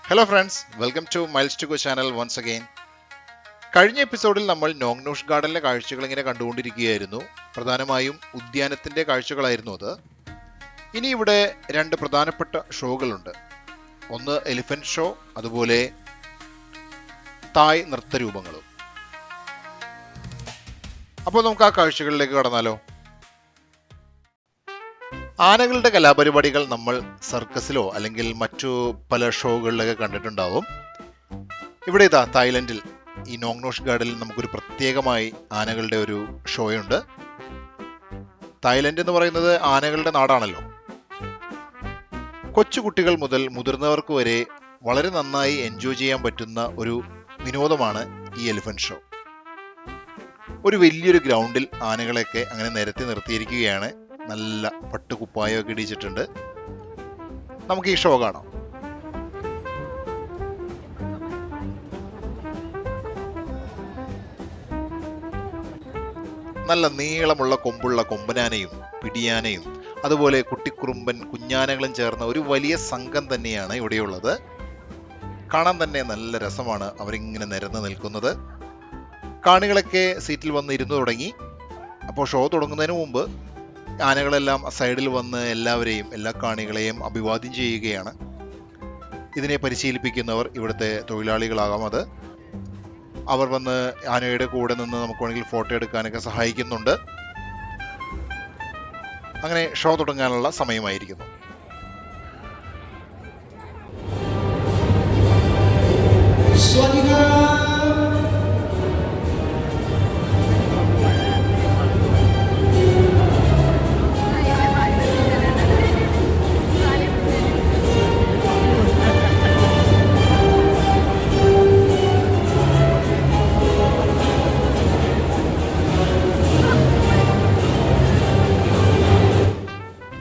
Hello friends, welcome to miles to go channel once again. കഴിഞ്ഞ എപ്പിസോഡിൽ നമ്മൾ നോങ്നൂഷ് ഗാർഡനിലെ കാഴ്ചകൾ ഇങ്ങനെ കണ്ടുകൊണ്ടിരിക്കുകയായിരുന്നു. പ്രധാനമായും ഉദ്യാനത്തിൻ്റെ കാഴ്ചകളായിരുന്നു അത്. ഇനി ഇവിടെ രണ്ട് പ്രധാനപ്പെട്ട ഷോകളുണ്ട്. ഒന്ന് എലിഫന്റ് ഷോ, അതുപോലെ തായ് നൃത്തരൂപങ്ങളും. അപ്പോൾ നമുക്ക് ആ കാഴ്ചകളിലേക്ക് കടന്നാലോ. ആനകളുടെ കലാപരിപാടികൾ നമ്മൾ സർക്കസിലോ അല്ലെങ്കിൽ മറ്റു പല ഷോകളിലൊക്കെ കണ്ടിട്ടുണ്ടാവും. ഇവിടെ ഇതാ തായ്ലൻഡിൽ ഈ നോങ്നൂഷ് ഗാർഡനിൽ നമുക്കൊരു പ്രത്യേകമായി ആനകളുടെ ഒരു ഷോയുണ്ട്. തായ്ലൻഡ് എന്ന് പറയുന്നത് ആനകളുടെ നാടാണല്ലോ. കൊച്ചുകുട്ടികൾ മുതൽ മുതിർന്നവർക്ക് വരെ വളരെ നന്നായി എൻജോയ് ചെയ്യാൻ പറ്റുന്ന ഒരു വിനോദമാണ് ഈ എലിഫന്റ് ഷോ. ഒരു വലിയൊരു ഗ്രൗണ്ടിൽ ആനകളെയൊക്കെ അങ്ങനെ നിരത്തി നിർത്തിയിരിക്കുകയാണ്. നല്ല പട്ടുകുപ്പായൊക്കെ ഇടിച്ചിട്ടുണ്ട്. നമുക്ക് ഈ ഷോ കാണാം. നല്ല നീളമുള്ള കൊമ്പുള്ള കൊമ്പനാനയും പിടിയാനയും അതുപോലെ കുട്ടിക്കുറുമ്പൻ കുഞ്ഞാനകളും ചേർന്ന ഒരു വലിയ സംഘം തന്നെയാണ് ഇവിടെയുള്ളത്. കാണാൻ തന്നെ നല്ല രസമാണ് അവരിങ്ങനെ നിരന്ന് നിൽക്കുന്നത്. കാണികളൊക്കെ സീറ്റിൽ വന്ന് ഇരുന്നു തുടങ്ങി. അപ്പോൾ ഷോ തുടങ്ങുന്നതിന് മുമ്പ് ആനകളെല്ലാം സൈഡിൽ വന്ന് എല്ലാ കാണികളെയും അഭിവാദ്യം ചെയ്യുകയാണ്. ഇതിനെ പരിശീലിപ്പിക്കുന്നവർ ഇവിടുത്തെ തൊഴിലാളികളാകാം. അവർ വന്ന് ആനയുടെ കൂടെ നിന്ന് നമുക്ക് വേണമെങ്കിൽ ഫോട്ടോ എടുക്കാനൊക്കെ സഹായിക്കുന്നുണ്ട്. അങ്ങനെ ഷോ തുടങ്ങാനുള്ള സമയമായിരിക്കുന്നു.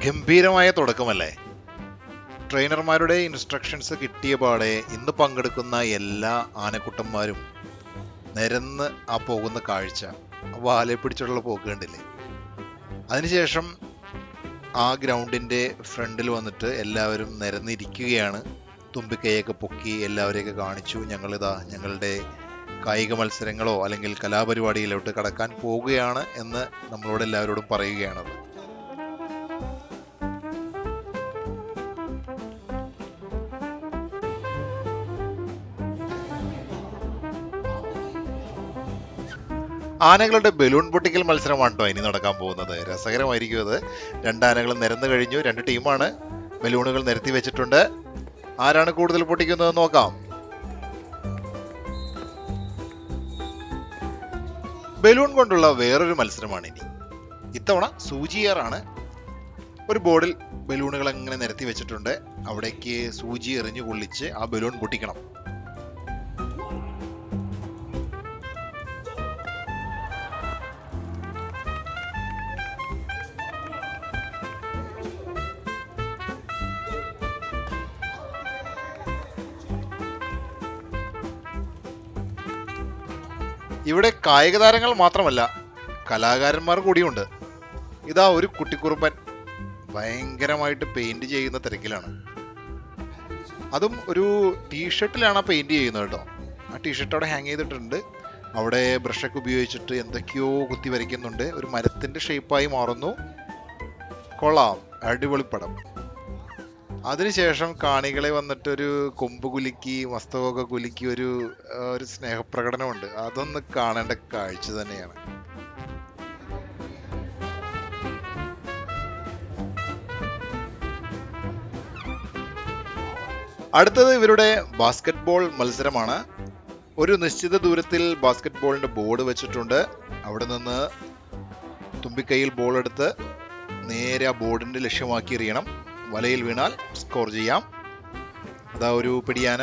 ഗംഭീരമായ തുടക്കമല്ലേ. ട്രെയിനർമാരുടെ ഇൻസ്ട്രക്ഷൻസ് കിട്ടിയ പാടെ ഇന്ന് പങ്കെടുക്കുന്ന എല്ലാ ആനക്കുട്ടന്മാരും നിരന്ന് ആ പോകുന്ന കാഴ്ച, വാലെ പിടിച്ചുള്ള പോക്ക് കണ്ടില്ലേ. അതിനുശേഷം ആ ഗ്രൗണ്ടിൻ്റെ ഫ്രണ്ടിൽ വന്നിട്ട് എല്ലാവരും നിരന്നിരിക്കുകയാണ്. തുമ്പിക്കൈയൊക്കെ പൊക്കി എല്ലാവരെയൊക്കെ കാണിച്ചു, ഞങ്ങളുടെ കായിക മത്സരങ്ങളോ അല്ലെങ്കിൽ കലാപരിപാടിയിലോട്ട് കടക്കാൻ പോവുകയാണ് എന്ന് നമ്മളോട് എല്ലാവരോടും പറയുകയാണത്. ആനകളുടെ ബലൂൺ പൊട്ടിക്കൽ മത്സരമാണ് കേട്ടോ ഇനി നടക്കാൻ പോകുന്നത്. രസകരമായിരിക്കും അത്. രണ്ടാനകളും നിരന്നു കഴിഞ്ഞു. രണ്ട് ടീമാണ്. ബലൂണുകൾ നിരത്തി വെച്ചിട്ടുണ്ട്. ആരാണ് കൂടുതൽ പൊട്ടിക്കുന്നത് നോക്കാം. ബലൂൺ കൊണ്ടുള്ള വേറൊരു മത്സരമാണ് ഇനി. ഇത്തവണ സൂചിയേറാണ്. ഒരു ബോർഡിൽ ബലൂണുകൾ അങ്ങനെ നിരത്തി വെച്ചിട്ടുണ്ട്. അവിടേക്ക് സൂചി എറിഞ്ഞു കൊള്ളിച്ച് ആ ബലൂൺ പൊട്ടിക്കണം. ഇവിടെ കായിക താരങ്ങൾ മാത്രമല്ല, കലാകാരന്മാർ കൂടിയുണ്ട്. ഇതാ ഒരു കുട്ടിക്കുറുമ്പൻ ഭയങ്കരമായിട്ട് പെയിന്റ് ചെയ്യുന്ന തിരക്കിലാണ്. അതും ഒരു ടീഷർട്ടിലാണ് പെയിന്റ് ചെയ്യുന്നത് കേട്ടോ. ആ ടീഷർട്ട് അവിടെ ഹാങ് ചെയ്തിട്ടുണ്ട്. അവിടെ ബ്രഷൊക്കെ ഉപയോഗിച്ചിട്ട് എന്തൊക്കെയോ കുത്തി വരയ്ക്കുന്നുണ്ട്. ഒരു മരത്തിന്റെ ഷേപ്പായി മാറുന്നു. കൊള്ളാം, അടിപൊളി പടം. അതിനുശേഷം കാണികളെ വന്നിട്ടൊരു കൊമ്പ് കുലുക്കി മസ്തകമൊക്കെ കുലുക്കി ഒരു സ്നേഹപ്രകടനമുണ്ട്. അതൊന്ന് കാണേണ്ട കാഴ്ച തന്നെയാണ്. അടുത്തത് ഇവരുടെ ബാസ്കറ്റ്ബോൾ മത്സരമാണ്. ഒരു നിശ്ചിത ദൂരത്തിൽ ബാസ്കറ്റ്ബോളിന്റെ ബോർഡ് വെച്ചിട്ടുണ്ട്. അവിടെ നിന്ന് തുമ്പിക്കൈയിൽ ബോൾ എടുത്ത് നേരെ ആ ബോർഡിന്റെ ലക്ഷ്യമാക്കി എറിയണം. വലയിൽ വീണാൽ സ്കോർ ചെയ്യാം. അതാ ഒരു പിടിയാന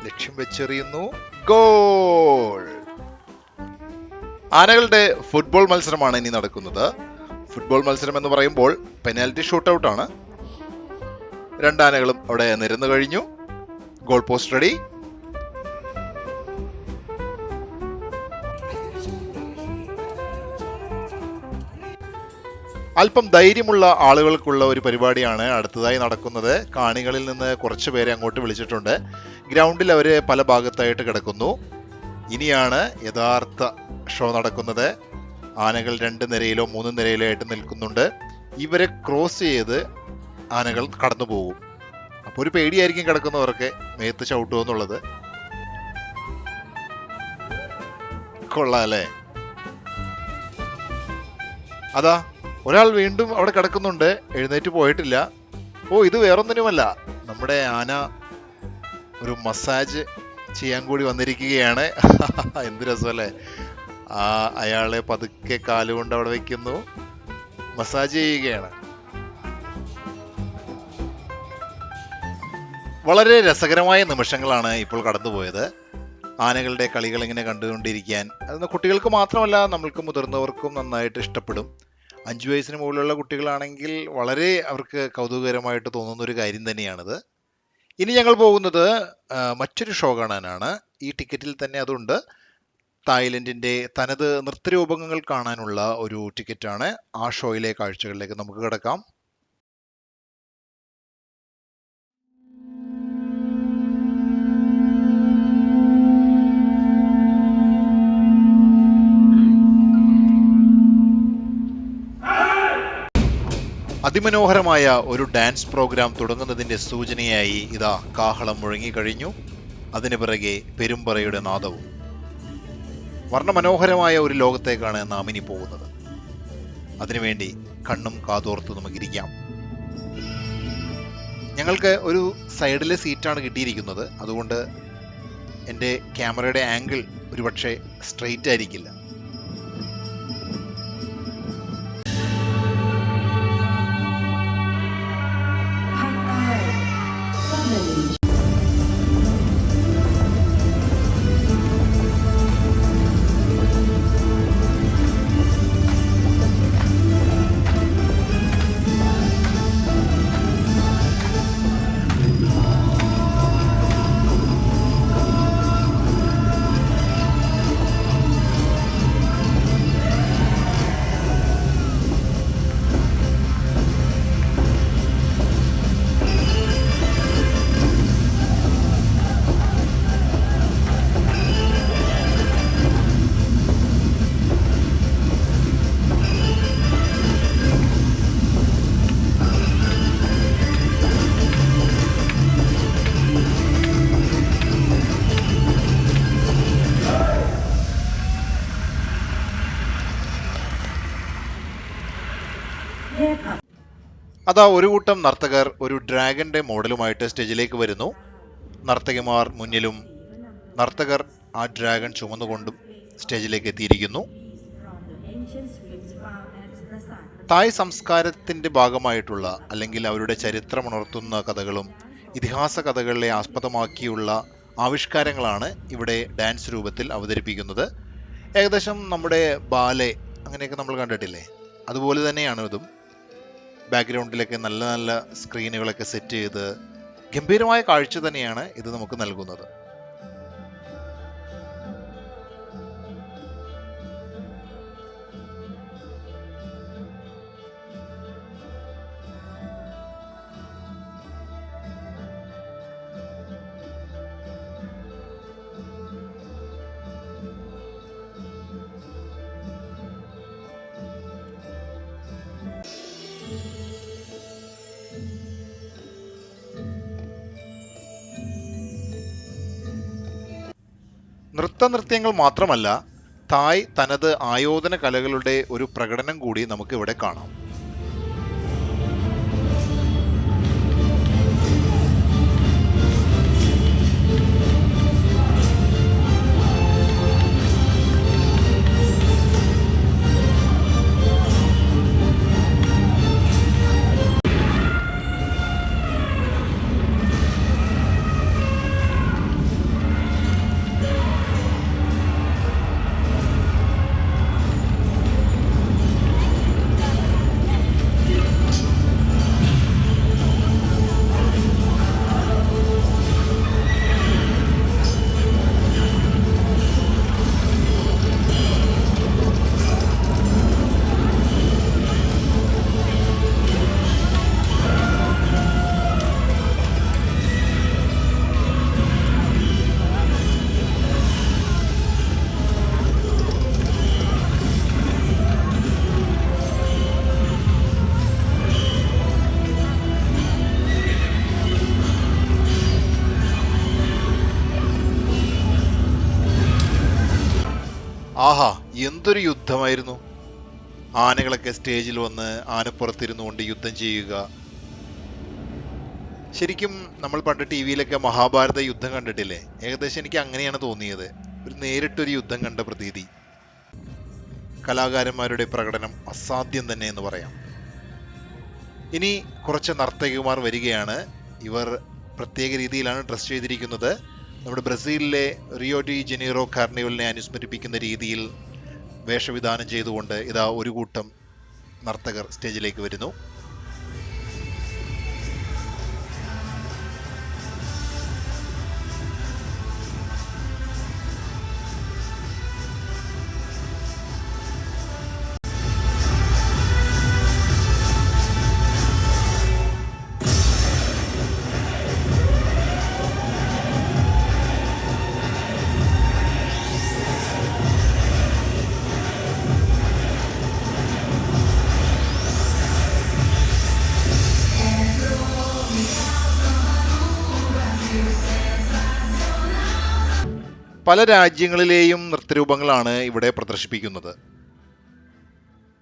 ലക്ഷ്യം വെച്ചെറിയുന്നു. ഗോൾ! ആനകളുടെ ഫുട്ബോൾ മത്സരമാണ് ഇനി നടക്കുന്നത്. ഫുട്ബോൾ മത്സരം എന്ന് പറയുമ്പോൾ പെനാൽറ്റി ഷൂട്ടൗട്ട് ആണ്. രണ്ടാനകളും അവിടെ നിരന്നു കഴിഞ്ഞു. Goal post ready. അല്പം ധൈര്യമുള്ള ആളുകൾക്കുള്ള ഒരു പരിപാടിയാണ് അടുത്തതായി നടക്കുന്നത്. കാണികളിൽ നിന്ന് കുറച്ച് പേരെ അങ്ങോട്ട് വിളിച്ചിട്ടുണ്ട്. ഗ്രൗണ്ടിൽ അവർ പല ഭാഗത്തായിട്ട് കിടക്കുന്നു. ഇനിയാണ് യഥാർത്ഥ ഷോ നടക്കുന്നത്. ആനകൾ 2 നിരയിലോ 3 നിരയിലോ ആയിട്ട് നിൽക്കുന്നുണ്ട്. ഇവരെ ക്രോസ് ചെയ്ത് ആനകൾ കടന്നു പോകും. അപ്പോൾ ഒരു പേടിയായിരിക്കും കിടക്കുന്നവർക്ക് മേത്ത് ചവിട്ടുമോ എന്നുള്ളത്. കൊള്ളാം അല്ലേ? അതാ ഒരാൾ വീണ്ടും അവിടെ കിടക്കുന്നുണ്ട്, എഴുന്നേറ്റ് പോയിട്ടില്ല. ഓ, ഇത് വേറൊന്നിനുമല്ല, നമ്മുടെ ആന ഒരു മസാജ് ചെയ്യാൻ കൂടി വന്നിരിക്കുകയാണ്. എന്ത് രസമല്ലേ? അയാളെ പതുക്കെ കാലുകൊണ്ട് അവിടെ വെക്കുന്നു, മസാജ് ചെയ്യുകയാണ്. വളരെ രസകരമായ നിമിഷങ്ങളാണ് ഇപ്പോൾ കടന്നുപോയത്. ആനകളുടെ കളികൾ ഇങ്ങനെ കണ്ടുകൊണ്ടിരിക്കാൻ അത് കുട്ടികൾക്ക് മാത്രമല്ല, നമ്മൾക്ക് മുതിർന്നവർക്കും നന്നായിട്ട് ഇഷ്ടപ്പെടും. 5 വയസ്സിന് മുകളിലുള്ള കുട്ടികളാണെങ്കിൽ വളരെ അവർക്ക് കൗതുകകരമായിട്ട് തോന്നുന്ന ഒരു കാര്യം തന്നെയാണിത്. ഇനി ഞങ്ങൾ പോകുന്നത് മറ്റൊരു ഷോ കാണാനാണ്. ഈ ടിക്കറ്റിൽ തന്നെ അതുണ്ട്. തായ്ലൻഡിൻ്റെ തനത് നൃത്തരൂപങ്ങൾ കാണാനുള്ള ഒരു ടിക്കറ്റാണ്. ആ ഷോയിലെ കാഴ്ചകളിലേക്ക് നമുക്ക് കിടക്കാം. അതിമനോഹരമായ ഒരു ഡാൻസ് പ്രോഗ്രാം തുടങ്ങുന്നതിൻ്റെ സൂചനയായി ഇതാ കാഹളം മുഴങ്ങിക്കഴിഞ്ഞു. അതിനു പിറകെ പെരുമ്പറയുടെ നാദവും. വർണ്ണമനോഹരമായ ഒരു ലോകത്തേക്കാണ് നാം ഇനി പോകുന്നത്. അതിനുവേണ്ടി കണ്ണും കാതോർത്ത് നമുക്കിരിക്കാം. ഞങ്ങൾക്ക് ഒരു സൈഡിലെ സീറ്റാണ് കിട്ടിയിരിക്കുന്നത്. അതുകൊണ്ട് എൻ്റെ ക്യാമറയുടെ ആംഗിൾ ഒരുപക്ഷെ സ്ട്രെയിറ്റ് ആയിരിക്കില്ല. അതാ ഒരു കൂട്ടം നർത്തകർ ഒരു ഡ്രാഗന്റെ മോഡലുമായിട്ട് സ്റ്റേജിലേക്ക് വരുന്നു. നർത്തകിമാർ മുന്നിലും നർത്തകർ ആ ഡ്രാഗൺ ചുമന്നുകൊണ്ടും സ്റ്റേജിലേക്ക് എത്തിയിരിക്കുന്നു. തായ് സംസ്കാരത്തിന്റെ ഭാഗമായിട്ടുള്ള അല്ലെങ്കിൽ അവരുടെ ചരിത്രമുണർത്തുന്ന കഥകളും ഇതിഹാസ കഥകളെ ആസ്പദമാക്കിയുള്ള ആവിഷ്കാരങ്ങളാണ് ഇവിടെ ഡാൻസ് രൂപത്തിൽ അവതരിപ്പിക്കുന്നത്. ഏകദേശം നമ്മുടെ ബാലെ അങ്ങനെയൊക്കെ നമ്മൾ കണ്ടിട്ടില്ലേ, അതുപോലെ തന്നെയാണ് ഇതും. ബാക്ക്ഗ്രൗണ്ടിലൊക്കെ നല്ല നല്ല സ്ക്രീനുകളൊക്കെ സെറ്റ് ചെയ്ത് ഗംഭീരമായ കാഴ്ച തന്നെയാണ് ഇത് നമുക്ക് നൽകുന്നത്. നൃത്തനൃത്യങ്ങൾ മാത്രമല്ല, തായ് തനത് ആയോധന കലകളുടെ ഒരു പ്രകടനം കൂടി നമുക്ക് ഇവിടെ കാണാം. ആഹാ, എന്തൊരു യുദ്ധമായിരുന്നു! ആനകളൊക്കെ സ്റ്റേജിൽ വന്ന് ആനപ്പുറത്തിരുന്നു കൊണ്ട് യുദ്ധം ചെയ്യുക. ശരിക്കും നമ്മൾ പണ്ട് ടി വിയിലൊക്കെ മഹാഭാരത യുദ്ധം കണ്ടിട്ടില്ലേ? ഏകദേശം എനിക്ക് അങ്ങനെയാണ് തോന്നിയത്. ഒരു നേരിട്ടൊരു യുദ്ധം കണ്ട പ്രതീതി. കലാകാരന്മാരുടെ പ്രകടനം അസാധ്യം തന്നെ എന്ന് പറയാം. ഇനി കുറച്ച് നർത്തകിമാർ വരികയാണ്. ഇവർ പ്രത്യേക രീതിയിലാണ് ഡ്രസ് ചെയ്തിരിക്കുന്നത്. നമ്മുടെ ബ്രസീലിലെ റിയോ ഡി ജനീറോ കാർണിവലിനെ അനുസ്മരിപ്പിക്കുന്ന രീതിയിൽ വേഷവിധാനം ചെയ്തുകൊണ്ട് ഇതാ ഒരു കൂട്ടം നർത്തകർ സ്റ്റേജിലേക്ക് വരുന്നു. പല രാജ്യങ്ങളിലെയും നൃത്തരൂപങ്ങളാണ് ഇവിടെ പ്രദർശിപ്പിക്കുന്നത്.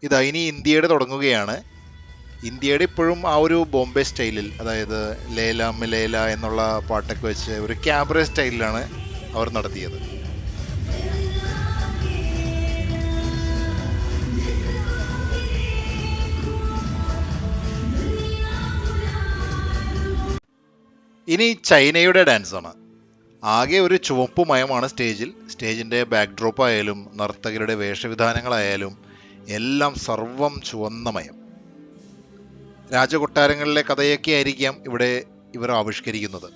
ഇതാ ഇനി ഇന്ത്യയുടെ തുടങ്ങുകയാണ്. ഇന്ത്യയുടെ ഇപ്പോഴും ആ ഒരു ബോംബെ സ്റ്റൈലിൽ, അതായത് ലേല മിലേല എന്നുള്ള പാട്ടൊക്കെ വെച്ച് ഒരു ക്യാബറെ സ്റ്റൈലിലാണ് അവർ നടത്തിയത്. ഇനി ചൈനയുടെ ഡാൻസാണ്. ആകെ ഒരു ചുവപ്പ് മയമാണ് സ്റ്റേജിൻ്റെ ബാക്ക്ഡ്രോപ്പ് ആയാലും നർത്തകരുടെ വേഷവിധാനങ്ങളായാലും എല്ലാം സർവം ചുവന്ന മയം. രാജകൊട്ടാരങ്ങളിലെ കഥയൊക്കെ ആയിരിക്കാം ഇവിടെ ഇവർ ആവിഷ്കരിക്കുന്നത്.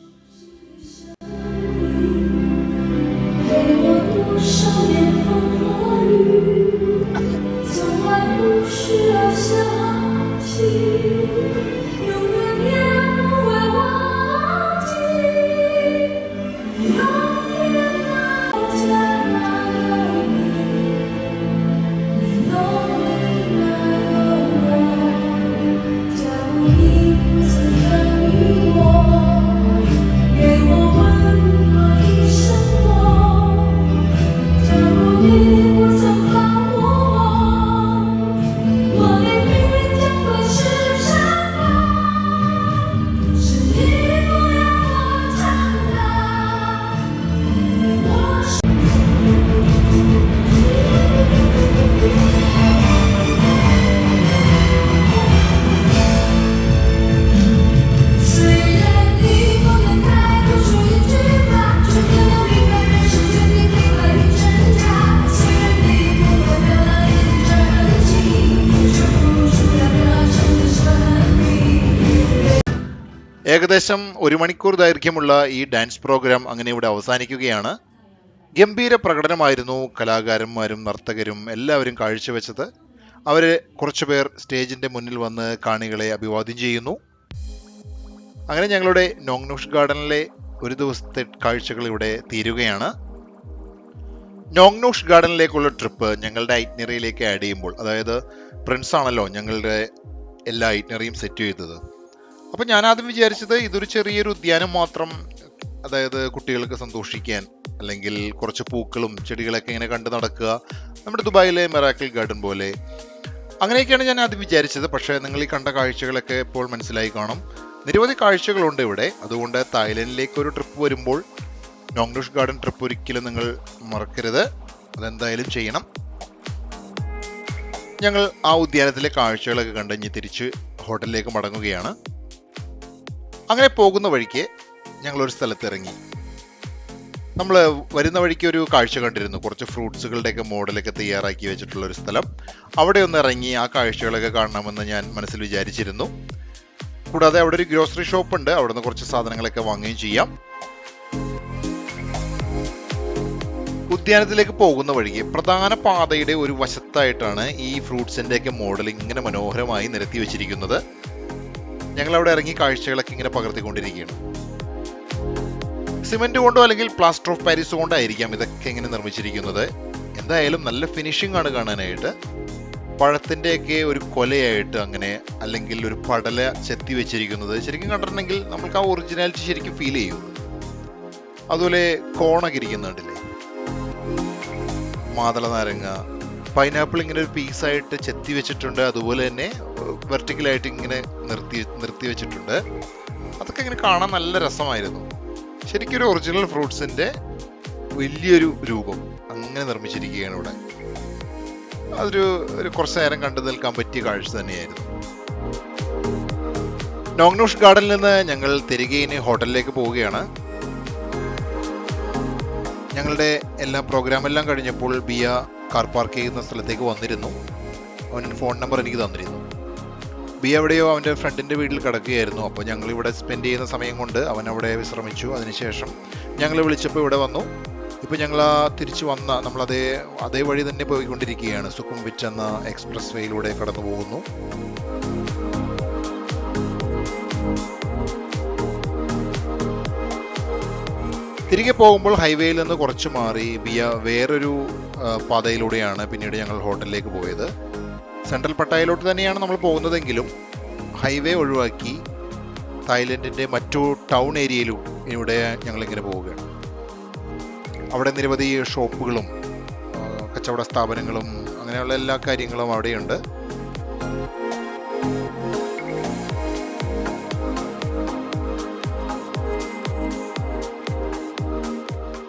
ഏകദേശം 1 മണിക്കൂർ ദൈർഘ്യമുള്ള ഈ ഡാൻസ് പ്രോഗ്രാം അങ്ങനെ ഇവിടെ അവസാനിക്കുകയാണ്. ഗംഭീര പ്രകടനമായിരുന്നു കലാകാരന്മാരും നർത്തകരും എല്ലാവരും കാഴ്ചവെച്ചത്. അവർ കുറച്ചുപേർ സ്റ്റേജിൻ്റെ മുന്നിൽ വന്ന് കാണികളെ അഭിവാദ്യം ചെയ്യുന്നു. അങ്ങനെ ഞങ്ങളുടെ നോങ്നൂഷ് ഗാർഡനിലെ ഒരു ദിവസത്തെ കാഴ്ചകൾ ഇവിടെ തീരുകയാണ്. നോങ്നൂഷ് ഗാർഡനിലേക്കുള്ള ട്രിപ്പ് ഞങ്ങളുടെ ഐറ്റിനറിയിലേക്ക് ആഡ് ചെയ്യുമ്പോൾ, അതായത് പ്രിൻസ് ആണല്ലോ ഞങ്ങളുടെ എല്ലാ ഐറ്റിനറിയും സെറ്റ് ചെയ്തത്. അപ്പം ഞാൻ ആദ്യം വിചാരിച്ചത് ഇതൊരു ചെറിയൊരു ഉദ്യാനം മാത്രം, അതായത് കുട്ടികൾക്ക് സന്തോഷിക്കാൻ, അല്ലെങ്കിൽ കുറച്ച് പൂക്കളും ചെടികളൊക്കെ ഇങ്ങനെ കണ്ടു നടക്കുക, നമ്മുടെ ദുബായിലെ മെറാക്കിൾ ഗാർഡൻ പോലെ, അങ്ങനെയൊക്കെയാണ് ഞാൻ ആദ്യം വിചാരിച്ചത്. പക്ഷേ നിങ്ങൾ ഈ കണ്ട കാഴ്ചകളൊക്കെ ഇപ്പോൾ മനസ്സിലായി കാണും. നിരവധി കാഴ്ചകളുണ്ട് ഇവിടെ. അതുകൊണ്ട് തായ്ലൻഡിലേക്ക് ഒരു ട്രിപ്പ് വരുമ്പോൾ നോങ്നൂഷ് ഗാർഡൻ ട്രിപ്പ് ഒരിക്കലും നിങ്ങൾ മറക്കരുത്. അതെന്തായാലും ചെയ്യണം. ഞങ്ങൾ ആ ഉദ്യാനത്തിലെ കാഴ്ചകളൊക്കെ കണ്ടഞ്ഞ് തിരിച്ച് ഹോട്ടലിലേക്ക് മടങ്ങുകയാണ്. അങ്ങനെ പോകുന്ന വഴിക്ക് ഞങ്ങളൊരു സ്ഥലത്ത് ഇറങ്ങി. നമ്മൾ വരുന്ന വഴിക്ക് ഒരു കാഴ്ച കണ്ടിരുന്നു, കുറച്ച് ഫ്രൂട്ട്സുകളുടെയൊക്കെ മോഡലൊക്കെ തയ്യാറാക്കി വെച്ചിട്ടുള്ള ഒരു സ്ഥലം. അവിടെ ഒന്ന് ഇറങ്ങി ആ കാഴ്ചകളൊക്കെ കാണണമെന്ന് ഞാൻ മനസ്സിൽ വിചാരിച്ചിരുന്നു. കൂടാതെ അവിടെ ഒരു ഗ്രോസറി ഷോപ്പ് ഉണ്ട്, അവിടെ നിന്ന് കുറച്ച് സാധനങ്ങളൊക്കെ വാങ്ങുകയും ചെയ്യാം. ഉദ്യാനത്തിലേക്ക് പോകുന്ന വഴിക്ക് പ്രധാന പാതയുടെ ഒരു വശത്തായിട്ടാണ് ഈ ഫ്രൂട്ട്സിൻ്റെയൊക്കെ മോഡൽ ഇങ്ങനെ മനോഹരമായി നിരത്തി വെച്ചിരിക്കുന്നത്. ഞങ്ങളവിടെ ഇറങ്ങി കാഴ്ചകളൊക്കെ ഇങ്ങനെ പകർത്തിക്കൊണ്ടിരിക്കുകയാണ്. സിമെന്റ് കൊണ്ടോ അല്ലെങ്കിൽ പ്ലാസ്റ്റർ ഓഫ് പാരീസ് കൊണ്ടായിരിക്കാം ഇതൊക്കെ ഇങ്ങനെ നിർമ്മിച്ചിരിക്കുന്നത്. എന്തായാലും നല്ല ഫിനിഷിംഗ് ആണ് കാണാനായിട്ട്. പഴത്തിൻ്റെയൊക്കെ ഒരു കൊലയായിട്ട് അങ്ങനെ, അല്ലെങ്കിൽ ഒരു പടല ചെത്തി വെച്ചിരിക്കുന്നത് ശരിക്കും കണ്ടിട്ടുണ്ടെങ്കിൽ നമുക്ക് ആ ഒറിജിനാലിറ്റി ശരിക്കും ഫീൽ ചെയ്യും. അതുപോലെ കോണൊക്കെ ഇരിക്കുന്നുണ്ടല്ലേ. മാതള നാരങ്ങ, പൈനാപ്പിൾ ഇങ്ങനെ ഒരു പീസായിട്ട് ചെത്തി വെച്ചിട്ടുണ്ട്. അതുപോലെ തന്നെ വെർട്ടിക്കലായിട്ട് ഇങ്ങനെ നിർത്തി വെച്ചിട്ടുണ്ട്. അതൊക്കെ ഇങ്ങനെ കാണാൻ നല്ല രസമായിരുന്നു. ശരിക്കും ഒരു ഒറിജിനൽ ഫ്രൂട്ട്സിന്റെ വലിയൊരു രൂപം അങ്ങനെ നിർമ്മിച്ചിരിക്കുകയാണ് ഇവിടെ. അതൊരു കുറച്ചു നേരം കണ്ടു നിൽക്കാൻ പറ്റിയ കാഴ്ച തന്നെയായിരുന്നു. നോങ്നൂഷ് ഗാർഡനിൽ നിന്ന് ഞങ്ങൾ തിരികെ ഇനി ഹോട്ടലിലേക്ക് പോവുകയാണ്. ഞങ്ങളുടെ എല്ലാ പ്രോഗ്രാമെല്ലാം കഴിഞ്ഞപ്പോൾ ബിയ കാർ പാർക്ക് ചെയ്യുന്ന സ്ഥലത്തേക്ക് വന്നിരുന്നു. അവൻ ഫോൺ നമ്പർ എനിക്ക് തന്നിരുന്നു. ബിയ എവിടെയോ അവൻ്റെ ഫ്രണ്ടിൻ്റെ വീട്ടിൽ കിടക്കുകയായിരുന്നു. അപ്പോൾ ഞങ്ങൾ ഇവിടെ സ്പെൻഡ് ചെയ്യുന്ന സമയം കൊണ്ട് അവൻ അവിടെ വിശ്രമിച്ചു. അതിനുശേഷം ഞങ്ങൾ വിളിച്ചപ്പോൾ ഇവിടെ വന്നു. ഇപ്പോൾ ഞങ്ങൾ തിരിച്ചു വന്ന നമ്മൾ അതേ വഴി തന്നെ പോയിക്കൊണ്ടിരിക്കുകയാണ്. സുഖുംവിറ്റ് എന്ന എക്സ്പ്രസ് വേയിലൂടെ കടന്നു പോകുന്നു. തിരികെ പോകുമ്പോൾ ഹൈവേയിൽ നിന്ന് കുറച്ച് മാറി ബിയ വേറൊരു പാതയിലൂടെയാണ് പിന്നീട് ഞങ്ങൾ ഹോട്ടലിലേക്ക് പോയത്. സെൻട്രൽ പട്ടായയിലോട്ട് തന്നെയാണ് നമ്മൾ പോകുന്നതെങ്കിലും ഹൈവേ ഒഴിവാക്കി തായ്ലൻഡിൻ്റെ മറ്റു ടൗൺ ഏരിയയിലൂടെ ഞങ്ങളിങ്ങനെ പോവുകയാണ്. അവിടെ നിരവധി ഷോപ്പുകളും കച്ചവട സ്ഥാപനങ്ങളും അങ്ങനെയുള്ള എല്ലാ കാര്യങ്ങളും അവിടെയുണ്ട്.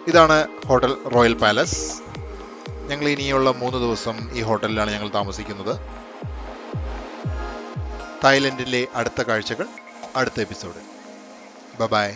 ഇതാണ് ഹോട്ടൽ റോയൽ പാലസ്. ഞങ്ങൾ ഇനിയുള്ള 3 ദിവസം ഈ ഹോട്ടലിലാണ് ഞങ്ങൾ താമസിക്കുന്നത്. തായ്ലൻഡിലെ അടുത്ത കാഴ്ചകൾ അടുത്ത എപ്പിസോഡ്. ബൈ.